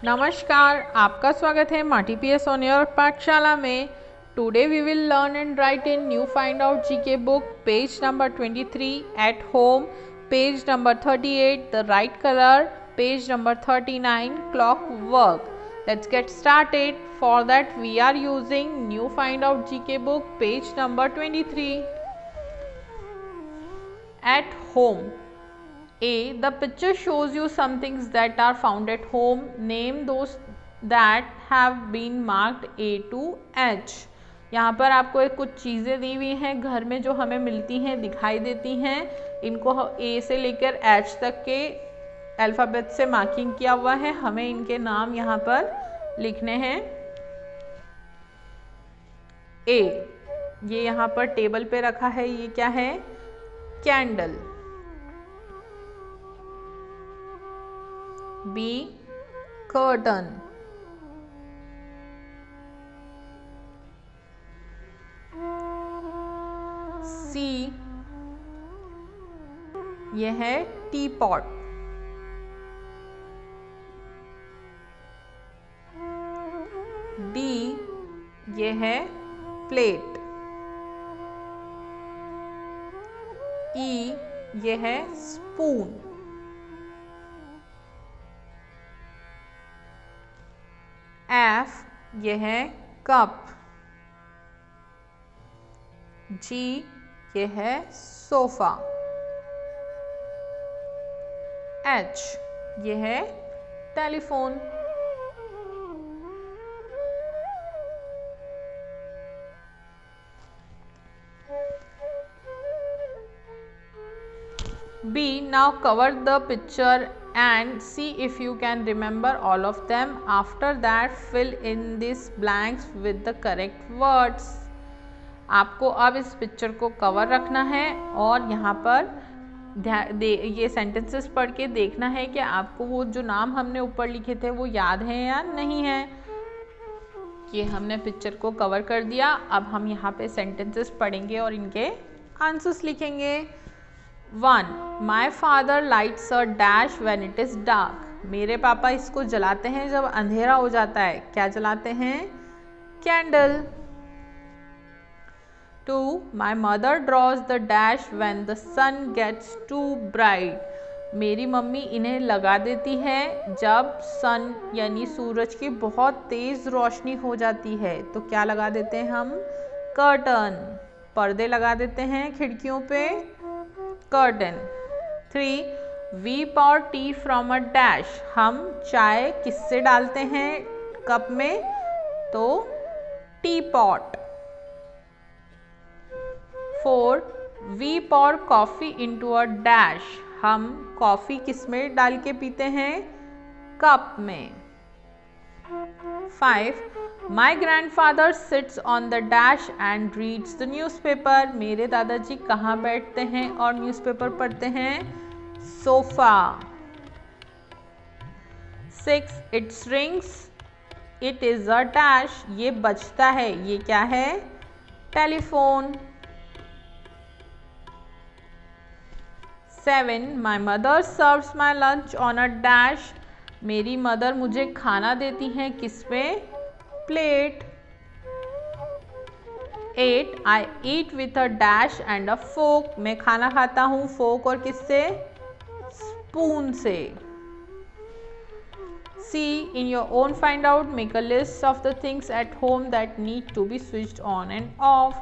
नमस्कार, आपका स्वागत है MRTPS ऑन योर पाठशाला में। Today we will learn and write in new find out GK book, page number 23 at home, page number 38 the right colour, page number 39 clock work. Let's get started. For that we are using new find out GK book, page number 23. At home. A. The picture shows you some things that are found at home. Name those that have been marked A to H. यहाँ पर आपको एक कुछ चीज़ें दी हुई हैं घर में जो हमें मिलती हैं, दिखाई देती हैं। इनको A से लेकर H तक के अल्फ़ाबेट से मार्किंग किया हुआ है। हमें इनके नाम यहाँ पर लिखने हैं। A, ये यहाँ पर टेबल पे रखा है, ये क्या है? कैंडल। B, curtain. C, यह है टी पॉट। D, यह है प्लेट। E, यह है स्पून। F, यह है कप। G, यह है सोफा। H, यह है telephone. B, now cover the picture and see if you can remember all of them. After that fill in these blanks with the correct words. आपको अब इस picture को कवर रखना है और यहाँ पर ये सेंटेंसेस पढ़ के देखना है कि आपको वो जो नाम हमने ऊपर लिखे थे वो याद है या नहीं है। ये हमने पिक्चर को कवर कर दिया। अब हम यहाँ पे सेंटेंसेस पढ़ेंगे और इनके आंसर्स लिखेंगे। 1. My father lights a dash when it is dark. मेरे पापा इसको जलाते हैं जब अंधेरा हो जाता है। क्या जलाते हैं? Candle. 2. My mother draws the dash when the sun gets too bright. मेरी मम्मी इन्हें लगा देती है जब सन यानी सूरज की बहुत तेज़ रोशनी हो जाती है। तो क्या लगा देते हैं हम? कर्टन। पर्दे लगा देते हैं खिड़कियों पे, curtain. 3. We pour tea from a dash. हम चाय किससे डालते हैं कप में? तो T pot. 4. We pour coffee into a dash. हम कॉफ़ी किस में डाल के पीते हैं? कप में। 5. My grandfather sits on the dash and reads the newspaper. मेरे दादाजी कहाँ बैठते हैं और न्यूज़पेपर पढ़ते हैं? Sofa. 6. It rings. It is a dash. ये बजता है, ये क्या है? Telephone. 7. My mother serves my lunch on a dash. मेरी मदर मुझे खाना देती हैं किस पे? Plate. 8. I eat with a dash and a fork. मैं खाना खाता हूँ फोक और किससे? स्पून से। C. In your own find out, make a list of the things at home that need to be switched on and off.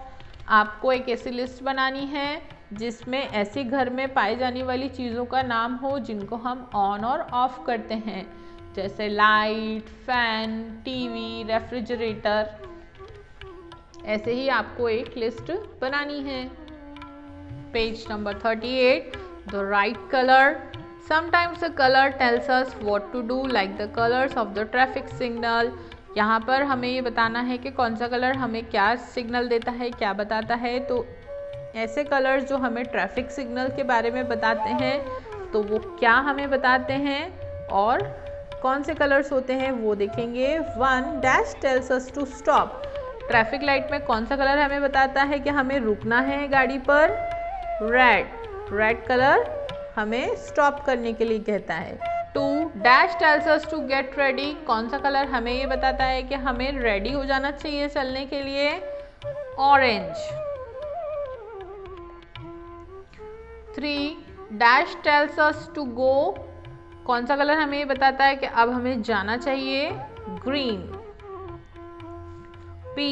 आपको एक ऐसी लिस्ट बनानी है जिसमें ऐसे घर में पाई जाने वाली चीज़ों का नाम हो जिनको हम ऑन और ऑफ करते हैं, जैसे लाइट, फैन, टीवी, रेफ्रिजरेटर। ऐसे ही आपको एक लिस्ट बनानी है। Page number 38 the right colour, Sometimes the color tells us what to do, like the colors of the traffic signal. यहाँ पर हमें ये बताना है कि कौन सा कलर हमें क्या सिग्नल देता है, क्या बताता है। तो ऐसे कलर्स जो हमें ट्रैफिक सिग्नल के बारे में बताते हैं तो वो क्या हमें बताते हैं और कौन से कलर्स होते हैं वो देखेंगे। 1 dash tells us to stop. Traffic light में कौन सा कलर हमें बताता है कि हमें रुकना है गाड़ी पर? रेड कलर हमें स्टॉप करने के लिए कहता है। 2 dash tells us to get ready. कौन सा कलर हमें ये बताता है कि हमें रेडी हो जाना चाहिए चलने के लिए? Orange. 3 dash tells us to go. कौन सा कलर हमें ये बताता है कि अब हमें जाना चाहिए? Green. P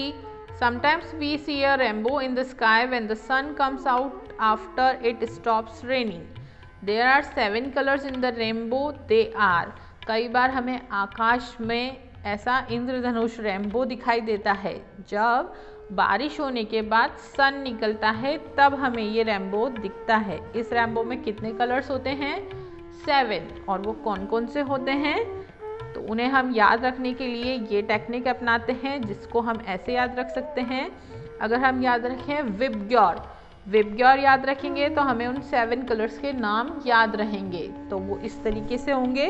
sometimes we see a rainbow in the sky when the sun comes out after it stops raining. There are 7 colors in the rainbow. They are. कई बार हमें आकाश में ऐसा इंद्रधनुष रेनबो दिखाई देता है। जब बारिश होने के बाद सन निकलता है तब हमें ये रेनबो दिखता है। इस रेनबो में कितने कलर्स होते हैं? 7। और वो कौन कौन से होते हैं? तो उन्हें हम याद रखने के लिए ये टेक्निक अपनाते हैं जिसको हम ऐसे याद रख सकते हैं। अगर हम याद रखें विबग्योर याद रखेंगे तो हमें उन 7 कलर्स के नाम याद रहेंगे। तो वो इस तरीके से होंगे।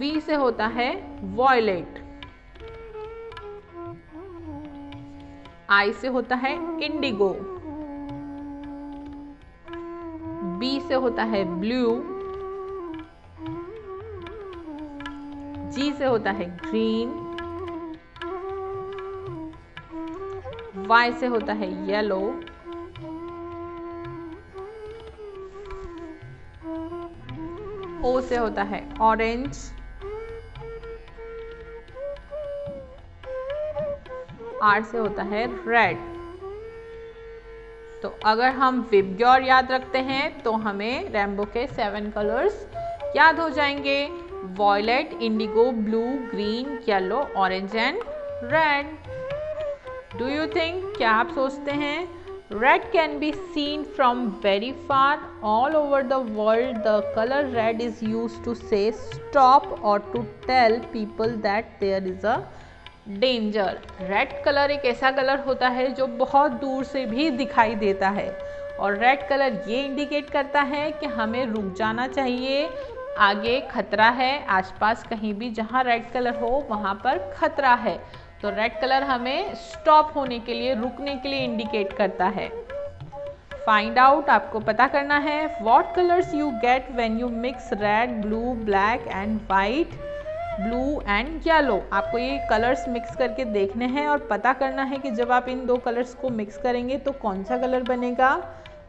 V से होता है वॉयलेट, I से होता है इंडिगो, B से होता है ब्लू, G से होता है ग्रीन, Y से होता है येलो, O से होता है ऑरेंज, R से होता है रेड। तो अगर हम विबग्योर याद रखते हैं तो हमें रेनबो के 7 कलर्स याद हो जाएंगे। Violet, indigo, blue, green, yellow, orange and red. Do you think, क्या आप सोचते हैं? Red can be seen from very far all over the world. The colour red is used to say stop और to tell people that there is a danger. Red colour एक ऐसा colour होता है जो बहुत दूर से भी दिखाई देता है और रेड कलर ये इंडिकेट करता है कि हमें रुक जाना चाहिए, आगे खतरा है, आसपास कहीं भी जहाँ रेड कलर हो वहाँ पर खतरा है। तो रेड कलर हमें स्टॉप होने के लिए, रुकने के लिए इंडिकेट करता है। फाइंड आउट, आपको पता करना है what colours you get when you mix red, blue, black and white, blue and yellow. आपको ये कलर्स मिक्स करके देखने हैं और पता करना है कि जब आप इन 2 कलर्स को मिक्स करेंगे तो कौन सा कलर बनेगा।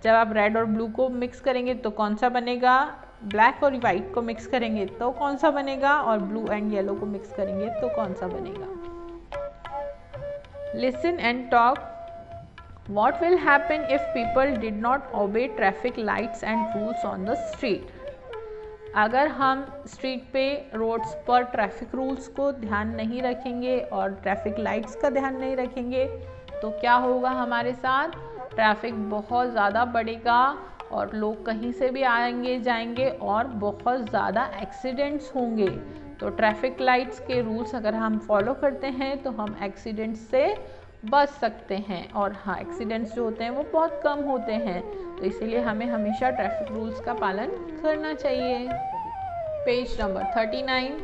जब आप रेड और ब्लू को मिक्स करेंगे तो कौन सा बनेगा, ब्लैक और वाइट को मिक्स करेंगे तो कौन सा बनेगा, और ब्लू एंड येलो को मिक्स करेंगे तो कौन सा बनेगा। Listen and talk. What will happen if people did not obey traffic lights and rules on the street? अगर हम स्ट्रीट पे, रोड्स पर ट्रैफिक रूल्स को ध्यान नहीं रखेंगे और ट्रैफिक लाइट्स का ध्यान नहीं रखेंगे तो क्या होगा हमारे साथ? ट्रैफिक बहुत ज़्यादा बढ़ेगा और लोग कहीं से भी आएंगे जाएंगे और बहुत ज़्यादा एक्सीडेंट्स होंगे। तो ट्रैफिक लाइट्स के रूल्स अगर हम फॉलो करते हैं तो हम एक्सीडेंट्स से बच सकते हैं। और हाँ, एक्सीडेंट्स जो होते हैं वो बहुत कम होते हैं, तो इसीलिए हमें हमेशा ट्रैफिक रूल्स का पालन करना चाहिए। Page number 39,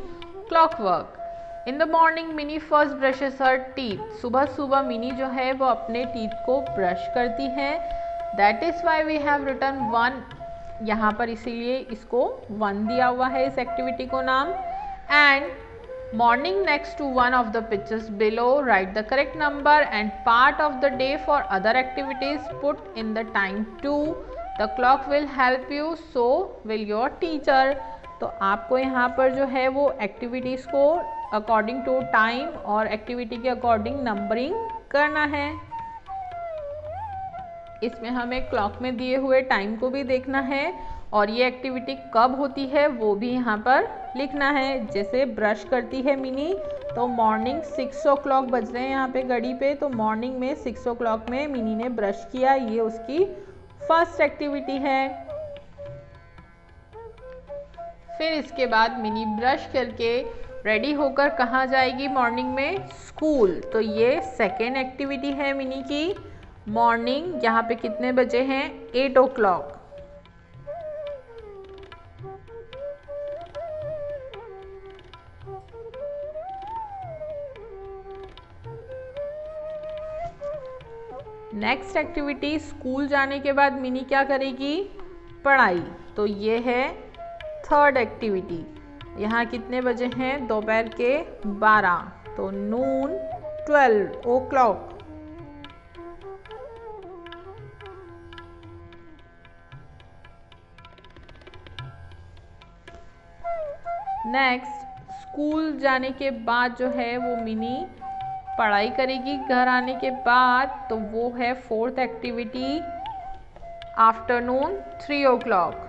clockwork. In the morning mini first brushes her teeth. सुबह सुबह मिनी जो है वो अपने टीथ को ब्रश करती है। That is why we have written 1 यहाँ पर, इसीलिए इसको 1 दिया हुआ है इस एक्टिविटी को नाम। And morning next to one of the pictures below, write the correct number and part of the day for other activities. Put in the time too. The clock will help you, so will your teacher. तो आपको यहाँ पर जो है वो activities को according to time और activity के अकॉर्डिंग नंबरिंग करना है। इसमें हमें क्लॉक में दिए हुए टाइम को भी देखना है और ये एक्टिविटी कब होती है वो भी यहाँ पर लिखना है। जैसे ब्रश करती है मिनी तो मॉर्निंग 6 o'clock बज रहे हैं यहाँ पे घड़ी पे, तो मॉर्निंग में 6 o'clock में मिनी ने ब्रश किया, ये उसकी फर्स्ट एक्टिविटी है। फिर इसके बाद मिनी ब्रश करके रेडी होकर कहाँ जाएगी मॉर्निंग में? स्कूल। तो ये सेकेंड एक्टिविटी है मिनी की मॉर्निंग। यहाँ पे कितने बजे हैं? 8 o'clock। नेक्स्ट एक्टिविटी, स्कूल जाने के बाद मिनी क्या करेगी? पढ़ाई। तो ये है थर्ड एक्टिविटी। यहाँ कितने बजे हैं? दोपहर के 12। तो नून 12 o'clock। नेक्स्ट, स्कूल जाने के बाद जो है वो मिनी पढ़ाई करेगी घर आने के बाद। तो वो है फोर्थ एक्टिविटी, आफ्टरनून 3 o'clock।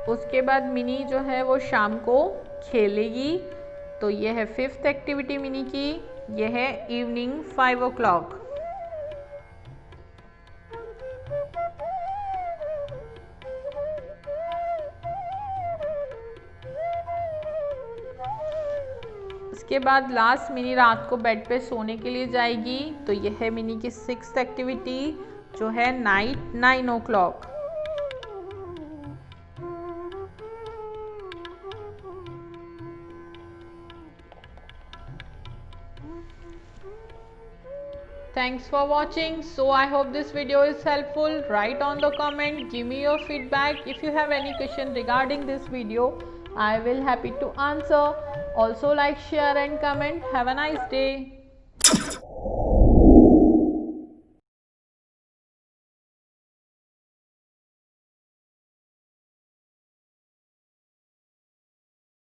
उसके बाद मिनी जो है वो शाम को खेलेगी। तो ये है फिफ्थ एक्टिविटी मिनी की, ये है इवनिंग 5 o'clock। इसके बाद लास्ट मिनी रात को बेड पे सोने के लिए जाएगी। तो यह है मिनी की सिक्स्थ एक्टिविटी जो है night 9 o'clock। Thanks for watching. So I hope this video is helpful. Write on the comment, give me your feedback. If you have any question regarding this video, I will happy to answer. Also like, share and comment. Have a nice day.